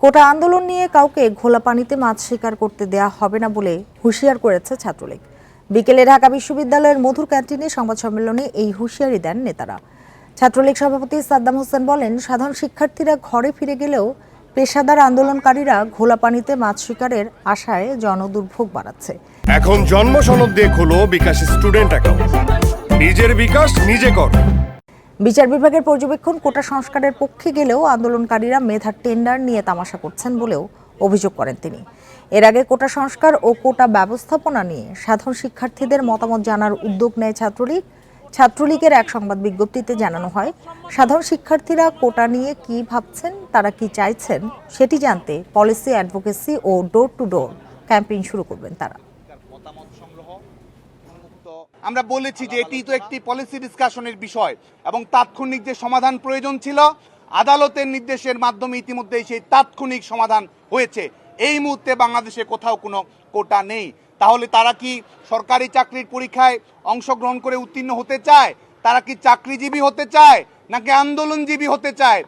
কোটা আন্দোলন নিয়ে কাউকে ঘোলা পানিতে মাছ শিকার করতে দেয়া হবে না বলে হুঁশিয়ার করেছে ছাত্রলীগ। বিকেলে ঢাকা বিশ্ববিদ্যালয়ের মধুর ক্যান্টিনে সংবাদ সম্মেলনে এই হুঁশিয়ারি দেন নেতারা। ছাত্রলীগ সভাপতি সাদ্দাম হোসেন বলেন, সাধারণ শিক্ষার্থীরা ঘরে ফিরে গেলেও পেশাদার আন্দোলনকারীরা ঘোলা পানিতে মাছ শিকারের আশায় জনদুর্ভোগ বাড়াচ্ছে। এখন জন্ম সনদ দিয়ে খোলো বিকাশ স্টুডেন্ট অ্যাকাউন্ট। নিজের বিকাশ নিজে কর। বিচার বিভাগের পর্যবেক্ষণ কোটা সংস্কারের পক্ষে গেলেও আন্দোলনকারীরা মেধার টেন্ডার নিয়ে তামাশা করছেন বলেও অভিযোগ করেন তিনি। এর আগে কোটা সংস্কার ও কোটা ব্যবস্থাপনা নিয়ে সাধারণ শিক্ষার্থীদের মতামত জানার উদ্যোগ নেয় ছাত্রলীগ। ছাত্রলীগের এক সংবাদ বিজ্ঞপ্তিতে জানানো হয়, সাধারণ শিক্ষার্থীরা কোটা নিয়ে কি ভাবছেন, তারা কি চাইছেন সেটি জানতে পলিসি অ্যাডভোকেসি ও ডোর টু ডোর ক্যাম্পেইন শুরু করবেন তারা। আমরা বলেছি যে এটি তো একটি পলিসি ডিসকাশনের বিষয় এবং তাৎক্ষণিক যে সমাধান প্রয়োজন ছিল আদালতের নির্দেশের মাধ্যমে ইতিমধ্যেই সেই তাৎক্ষণিক সমাধান হয়েছে। এই মুহূর্তে বাংলাদেশে কোথাও কোনো কোটা নেই। তাহলে তারা কি সরকারি চাকরির পরীক্ষায় অংশগ্রহণ করে উত্তীর্ণ হতে চায়? তারা কি চাকরিজীবী হতে চায় নাকি আন্দোলনজীবী হতে চায়?